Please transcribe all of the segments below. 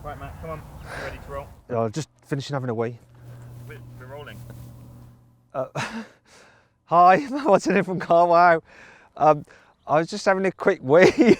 Right, Matt, come on. You ready to roll? Just finishing having a wee. We're rolling. Hi, what's in it from carwow? I was just having a quick wee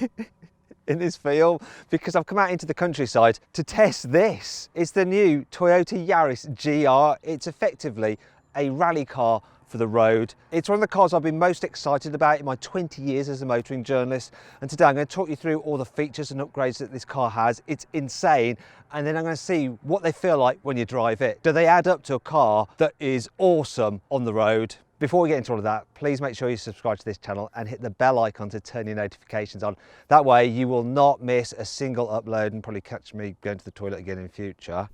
in this field because I've come out into the countryside to test this. It's the new Toyota Yaris GR. It's effectively a rally car for the road. It's one of the cars I've been most excited about in my 20 years as a motoring journalist. And today I'm going to talk you through all the features and upgrades that this car has. It's insane. And then I'm going to see what they feel like when you drive it. Do they add up to a car that is awesome on the road? Before we get into all of that, please make sure you subscribe to this channel and hit the bell icon to turn your notifications on. That way you will not miss a single upload and probably catch me going to the toilet again in future.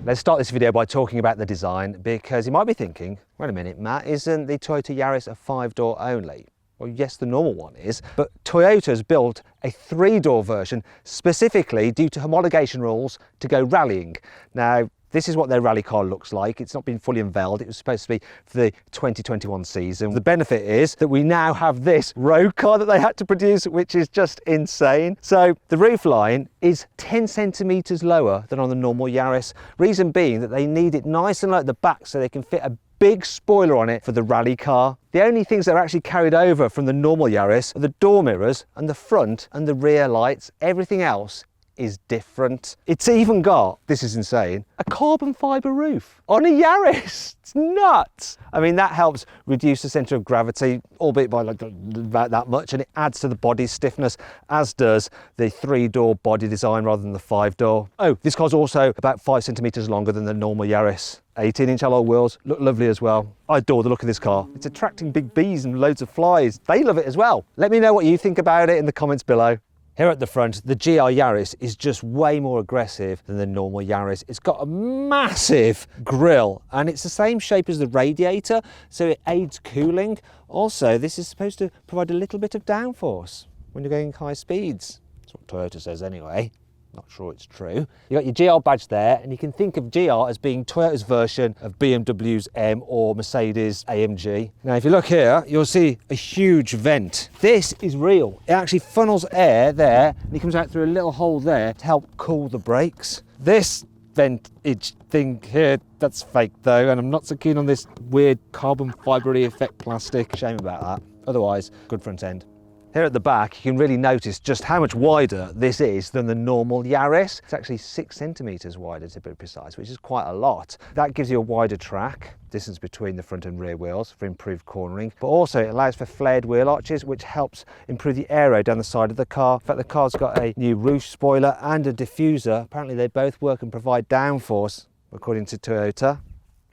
Let's start this video by talking about the design, because you might be thinking, wait a minute, Matt, isn't the Toyota Yaris a 5-door only? Well, yes, the normal one is, but Toyota's built a 3-door version specifically due to homologation rules to go rallying. Now, this is what their rally car looks like. It's not been fully unveiled. It was supposed to be for the 2021 season. The benefit is that we now have this road car that they had to produce, which is just insane. So the roofline is 10 centimeters lower than on the normal Yaris. Reason being that they need it nice and low at the back so they can fit a big spoiler on it for the rally car. The only things that are actually carried over from the normal Yaris are the door mirrors and the front and the rear lights. Everything else is different. It's even got, this is insane, a carbon fibre roof on a Yaris. It's nuts. I mean, that helps reduce the centre of gravity, albeit by like about that much, and it adds to the body stiffness, as does the 3-door body design rather than the 5-door. Oh, this car's also about 5 centimetres longer than the normal Yaris. 18-inch alloy wheels, look lovely as well. I adore the look of this car. It's attracting big bees and loads of flies. They love it as well. Let me know what you think about it in the comments below. Here at the front, the GR Yaris is just way more aggressive than the normal Yaris. It's got a massive grille and it's the same shape as the radiator, so it aids cooling. Also, this is supposed to provide a little bit of downforce when you're going high speeds. That's what Toyota says anyway. Not sure it's true. You got your GR badge there, and you can think of GR as being Toyota's version of BMW's M or Mercedes AMG. Now, if you look here, you'll see a huge vent. This is real. It actually funnels air there, and it comes out through a little hole there to help cool the brakes. This ventage thing here, that's fake though, and I'm not so keen on this weird carbon fibre-y effect plastic. Shame about that. Otherwise, good front end. Here at the back, you can really notice just how much wider this is than the normal Yaris. It's actually 6 centimetres wider to be precise, which is quite a lot. That gives you a wider track, distance between the front and rear wheels for improved cornering, but also it allows for flared wheel arches, which helps improve the aero down the side of the car. In fact, the car's got a new roof spoiler and a diffuser. Apparently they both work and provide downforce, according to Toyota.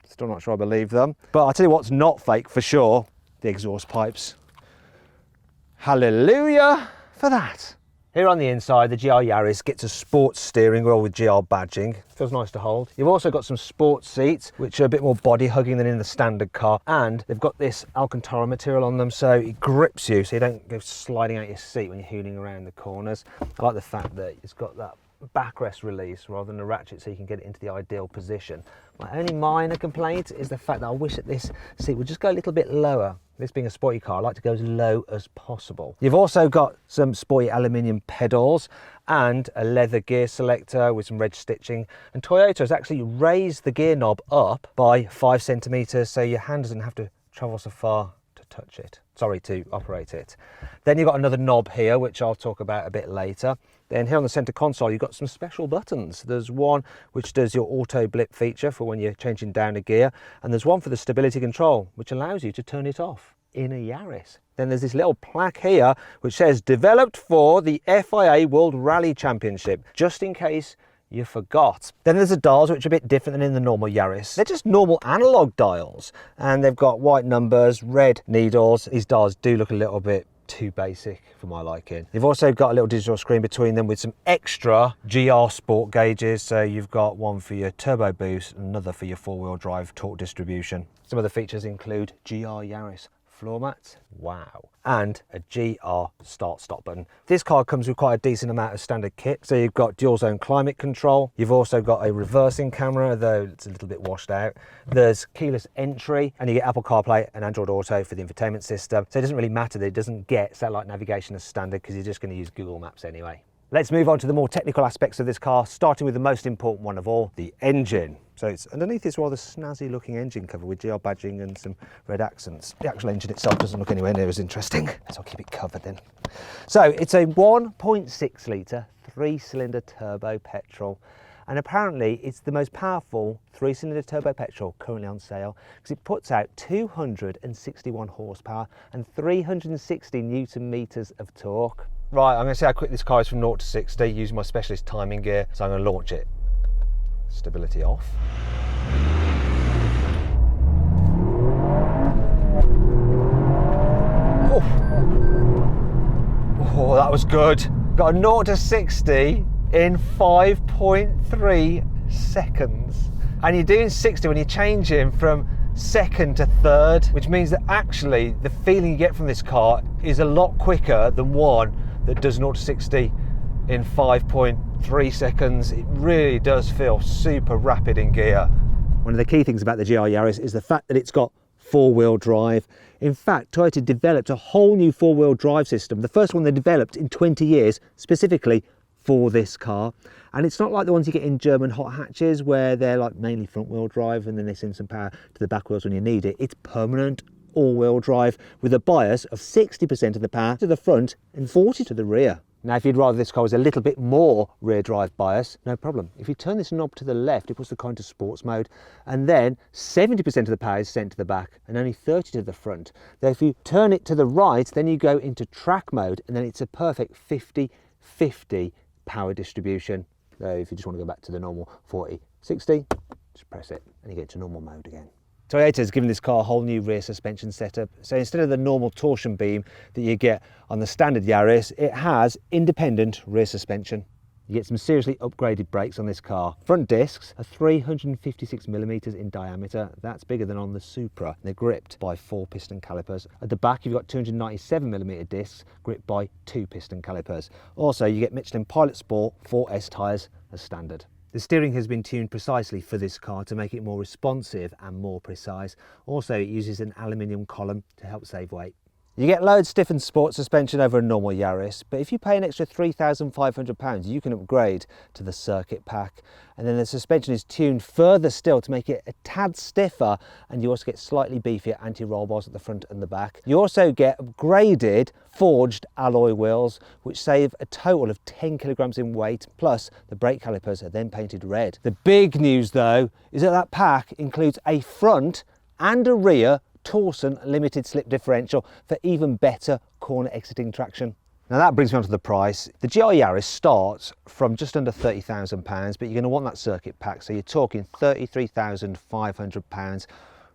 Still not sure I believe them. But I'll tell you what's not fake for sure, the exhaust pipes. Hallelujah for that. Here on the inside, the GR Yaris gets a sports steering wheel with GR badging. Feels nice to hold. You've also got some sports seats, which are a bit more body hugging than in the standard car. And they've got this Alcantara material on them, so it grips you, so you don't go sliding out your seat when you're hooning around the corners. I like the fact that it's got that backrest release rather than a ratchet, so you can get it into the ideal position. My only minor complaint is the fact that I wish that this seat would just go a little bit lower. This being a sporty car, I like to go as low as possible. You've also got some sporty aluminium pedals and a leather gear selector with some red stitching. And Toyota has actually raised the gear knob up by 5 centimetres, so your hand doesn't have to travel so far to touch it. Sorry, to operate it. Then you've got another knob here, which I'll talk about a bit later. Then here on the centre console, you've got some special buttons. There's one which does your auto blip feature for when you're changing down a gear. And there's one for the stability control, which allows you to turn it off in a Yaris. Then there's this little plaque here, which says, developed for the FIA World Rally Championship, just in case you forgot. Then there's the dials, which are a bit different than in the normal Yaris. They're just normal analog dials, and they've got white numbers, red needles. These dials do look a little bit too basic for my liking. You've also got a little digital screen between them with some extra GR sport gauges. So you've got one for your turbo boost, another for your 4-wheel drive torque distribution. Some of the features include GR Yaris floor mats, wow, and a GR start-stop button. This car comes with quite a decent amount of standard kit. So you've got dual zone climate control, you've also got a reversing camera, though it's a little bit washed out. There's keyless entry, and you get Apple CarPlay and Android Auto for the infotainment system. So it doesn't really matter that it doesn't get satellite navigation as standard, because you're just going to use Google Maps anyway. Let's move on to the more technical aspects of this car, starting with the most important one of all, the engine. So it's underneath this rather snazzy looking engine cover with GR badging and some red accents. The actual engine itself doesn't look anywhere near as interesting, so I'll keep it covered then. So it's a 1.6 litre 3-cylinder turbo petrol, and apparently it's the most powerful 3-cylinder turbo petrol currently on sale, because it puts out 261 horsepower and 360 newton meters of torque. Right, I'm going to see how quick this car is from 0 to 60 using my specialist timing gear. So I'm going to launch it. Stability off. Oh, that was good. Got a 0 to 60 in 5.3 seconds. And you're doing 60 when you're changing from second to third, which means that actually the feeling you get from this car is a lot quicker than one that does 0 to 60 in 5.3 seconds. It really does feel super rapid in gear. One of the key things about the GR Yaris is the fact that it's got 4-wheel drive. In fact, Toyota developed a whole new 4-wheel drive system, the first one they developed in 20 years, specifically for this car. And it's not like the ones you get in German hot hatches where they're like mainly front-wheel drive and then they send some power to the back wheels when you need it. It's permanent all-wheel drive with a bias of 60% of the power to the front and 40 to the rear. Now, if you'd rather this car was a little bit more rear drive bias, no problem. If you turn this knob to the left, it puts the car into sports mode, and then 70% of the power is sent to the back and only 30 to the front. Though if you turn it to the right, then you go into track mode, and then it's a perfect 50-50 power distribution. So if you just want to go back to the normal 40-60, just press it and you get to normal mode again. Toyota has given this car a whole new rear suspension setup. So instead of the normal torsion beam that you get on the standard Yaris, it has independent rear suspension. You get some seriously upgraded brakes on this car. Front discs are 356 millimeters in diameter. That's bigger than on the Supra. They're gripped by 4 piston calipers. At the back, you've got 297 millimeter discs gripped by 2 piston calipers. Also, you get Michelin Pilot Sport 4S tyres as standard. The steering has been tuned precisely for this car to make it more responsive and more precise. Also, it uses an aluminium column to help save weight. You get load stiffened sport suspension over a normal Yaris, but if you pay an extra £3,500, you can upgrade to the circuit pack. And then the suspension is tuned further still to make it a tad stiffer, and you also get slightly beefier anti-roll bars at the front and the back. You also get upgraded forged alloy wheels, which save a total of 10 kilograms in weight, plus the brake calipers are then painted red. The big news though is that pack includes a front and a rear Torsen limited slip differential for even better corner exiting traction. Now that brings me on to the price. The GR Yaris starts from just under £30,000, but you're going to want that circuit pack, so you're talking £33,500,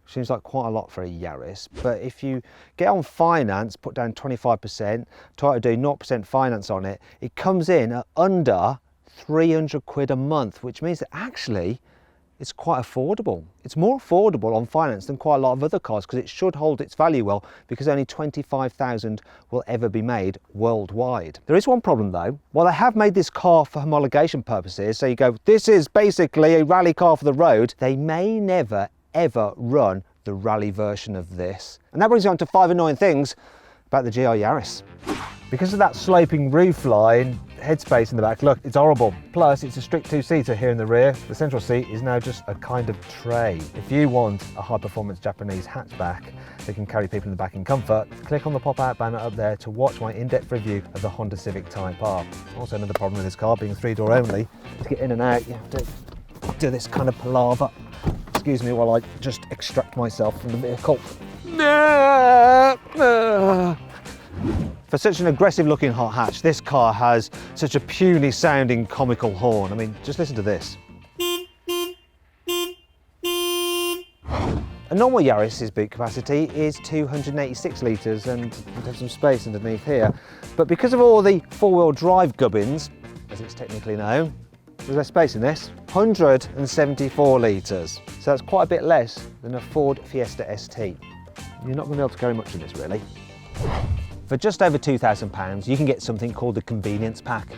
which seems like quite a lot for a Yaris. But if you get on finance, put down 25%, try to do 0% finance on it, it comes in at under 300 quid a month, which means that actually it's quite affordable. It's more affordable on finance than quite a lot of other cars, because it should hold its value well, because only 25,000 will ever be made worldwide. There is one problem though. While they have made this car for homologation purposes, so you go, this is basically a rally car for the road, they may never ever run the rally version of this. And that brings me on to 5 annoying things about the GR Yaris. Because of that sloping roof line, headspace in the back, look, it's horrible. Plus, it's a strict 2-seater here in the rear. The central seat is now just a kind of tray. If you want a high-performance Japanese hatchback that can carry people in the back in comfort, click on the pop-out banner up there to watch my in-depth review of the Honda Civic Type R. Also, another problem with this car being 3-door only, to get in and out, you have to do this kind of palaver. Excuse me while I just extract myself from the vehicle. For such an aggressive looking hot hatch, this car has such a puny sounding comical horn. I mean, just listen to this. A normal Yaris's boot capacity is 286 litres, and there's some space underneath here. But because of all the 4-wheel drive gubbins, as it's technically known, there's less space in this, 174 litres. So that's quite a bit less than a Ford Fiesta ST. you're not going to be able to carry much in this really. For just over £2,000, you can get something called the Convenience Pack.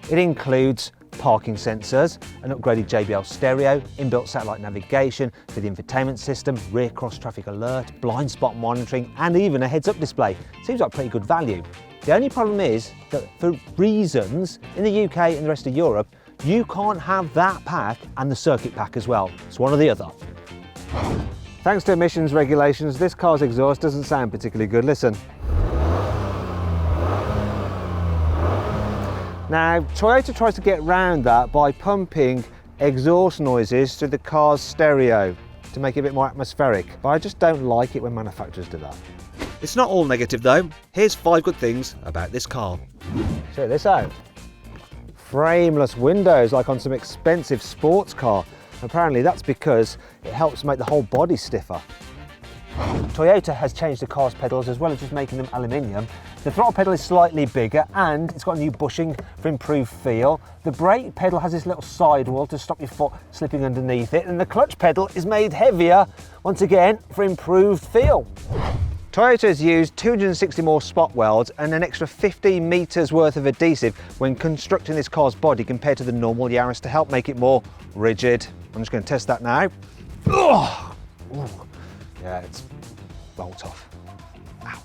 It includes parking sensors, an upgraded JBL stereo, inbuilt satellite navigation for the infotainment system, rear cross traffic alert, blind spot monitoring, and even a heads-up display. Seems like pretty good value. The only problem is that for reasons in the UK and the rest of Europe, you can't have that pack and the circuit pack as well. It's one or the other. Thanks to emissions regulations, this car's exhaust doesn't sound particularly good. Listen. Now, Toyota tries to get around that by pumping exhaust noises through the car's stereo to make it a bit more atmospheric, but I just don't like it when manufacturers do that. It's not all negative though. Here's 5 good things about this car. Check this out. Frameless windows like on some expensive sports car. Apparently that's because it helps make the whole body stiffer. Toyota has changed the car's pedals as well as just making them aluminium. The throttle pedal is slightly bigger and it's got a new bushing for improved feel. The brake pedal has this little sidewall to stop your foot slipping underneath it, and the clutch pedal is made heavier, once again, for improved feel. Toyota has used 260 more spot welds and an extra 15 metres worth of adhesive when constructing this car's body compared to the normal Yaris to help make it more rigid. I'm just going to test that now. Ugh. Yeah, it's bolt off. Ow.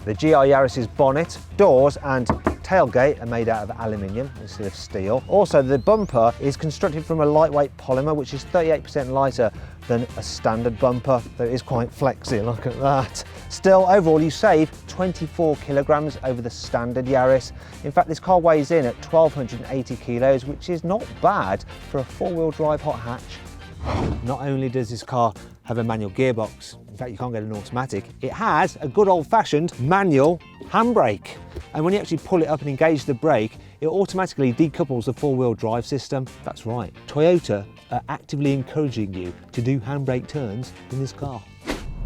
The GR Yaris's bonnet, doors and tailgate are made out of aluminium instead of steel. Also, the bumper is constructed from a lightweight polymer, which is 38% lighter than a standard bumper, though it is quite flexy, look at that. Still, overall, you save 24 kilograms over the standard Yaris. In fact, this car weighs in at 1,280 kilos, which is not bad for a four-wheel drive hot hatch. Not only does this car have a manual gearbox, in fact you can't get an automatic, it has a good old-fashioned manual handbrake. And when you actually pull it up and engage the brake, it automatically decouples the four-wheel drive system. That's right, Toyota are actively encouraging you to do handbrake turns in this car.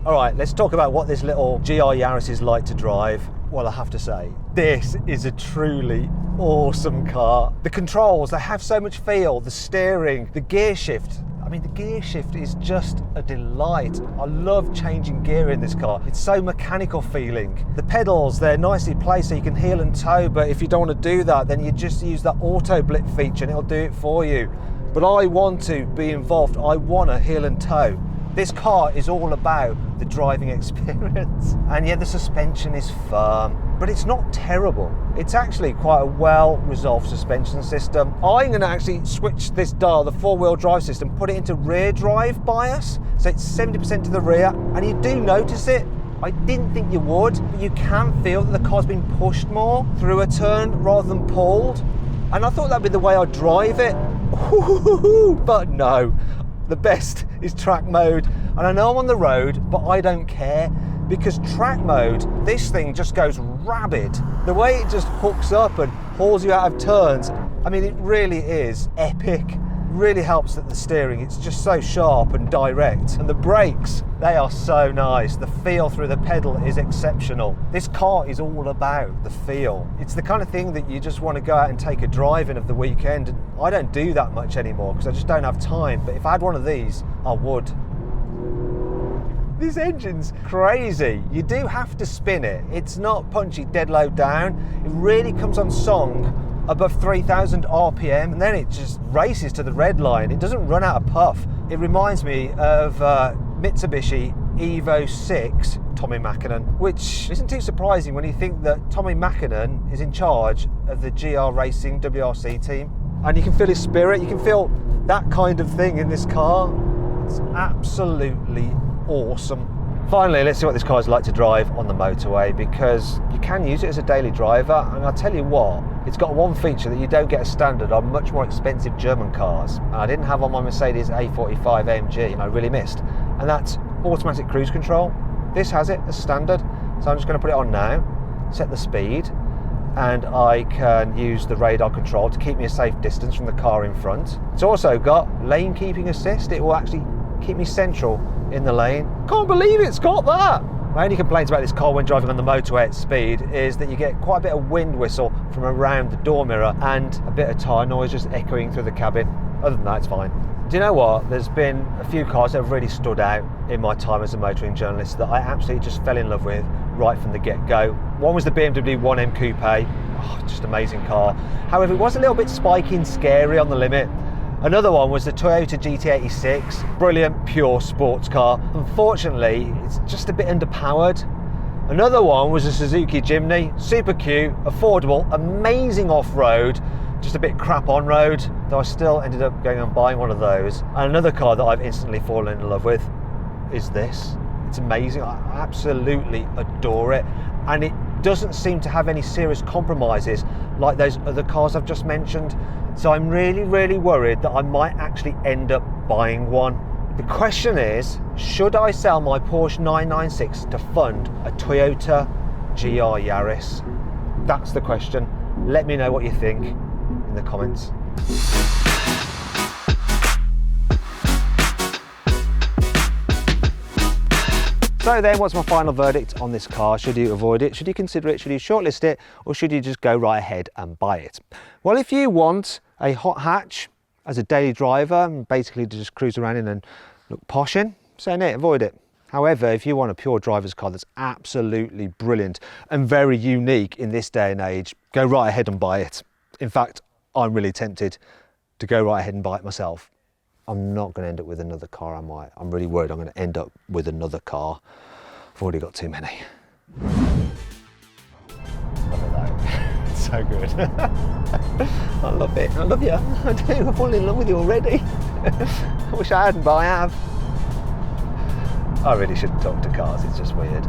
All right, let's talk about what this little GR Yaris is like to drive. Well, I have to say, this is a truly awesome car. The controls, they have so much feel, the steering, the gear shift. I mean, the gear shift is just a delight. I love changing gear in this car. It's so mechanical feeling. The pedals, they're nicely placed so you can heel and toe, but if you don't want to do that, then you just use that auto blip feature and it'll do it for you. But I want to be involved. I want to heel and toe. This car is all about the driving experience. And yet the suspension is firm, but it's not terrible. It's actually quite a well-resolved suspension system. I'm going to actually switch this dial, the four-wheel drive system, put it into rear drive bias. So it's 70% to the rear, and you do notice it. I didn't think you would, but you can feel that the car's been pushed more through a turn rather than pulled. And I thought that'd be the way I'd drive it. But no. The best is track mode, and I know I'm on the road, but I don't care, because track mode, this thing just goes rabid. The way it just hooks up and hauls you out of turns, I mean, it really is epic. It really helps that the steering, it's just so sharp and direct, and the brakes, they are so nice. The feel through the pedal is exceptional. This car is all about the feel. It's the kind of thing that you just want to go out and take a drive in of the weekend, and I don't do that much anymore because I just don't have time, but if I had one of these, I would. This engine's crazy. You do have to spin it. It's not punchy dead low down. It really comes on song above 3,000 RPM, and then it just races to the red line. It doesn't run out of puff. It reminds me of Mitsubishi Evo 6 Tommy Mäkinen, which isn't too surprising when you think that Tommy Mäkinen is in charge of the GR Racing WRC team. And you can feel his spirit, you can feel that kind of thing in this car. It's absolutely awesome. Finally, let's see what this car is like to drive on the motorway, because you can use it as a daily driver, and I'll tell you what, it's got one feature that you don't get as standard on much more expensive German cars, and I didn't have on my Mercedes A45 AMG, and I really missed, and that's automatic cruise control. This has it as standard, so I'm just going to put it on now, set the speed, and I can use the radar control to keep me a safe distance from the car in front. It's also got lane keeping assist. It will actually keep me central in the lane. Can't believe it's got that! My only complaints about this car when driving on the motorway at speed is that you get quite a bit of wind whistle from around the door mirror and a bit of tyre noise just echoing through the cabin. Other than that, it's fine. Do you know what? There's been a few cars that have really stood out in my time as a motoring journalist that I absolutely just fell in love with right from the get-go. One was the BMW 1M Coupe. Oh, just amazing car. However, it was a little bit spiky and scary on the limit. Another one was the Toyota GT86. Brilliant, pure sports car. Unfortunately, it's just a bit underpowered. Another one was a Suzuki Jimny. Super cute, affordable, amazing off-road, just a bit crap on-road, though I still ended up going and buying one of those. And another car that I've instantly fallen in love with is this. It's amazing, I absolutely adore it. And it doesn't seem to have any serious compromises like those other cars I've just mentioned. So I'm really, really worried that I might actually end up buying one. The question is, should I sell my Porsche 996 to fund a Toyota GR Yaris? That's the question. Let me know what you think in the comments. So then, what's my final verdict on this car? Should you avoid it? Should you consider it? Should you shortlist it? Or should you just go right ahead and buy it? Well, if you want a hot hatch as a daily driver, and basically to just cruise around in and look posh in, so no, avoid it. However, if you want a pure driver's car that's absolutely brilliant and very unique in this day and age, go right ahead and buy it. In fact, I'm really tempted to go right ahead and buy it myself. I'm not going to end up with another car, am I? I'm really worried I'm going to end up with another car. I've already got too many. Look at that. It's so good. I love it. I love you. I do. I've fallen in love with you already. I wish I hadn't, but I have. I really shouldn't talk to cars. It's just weird.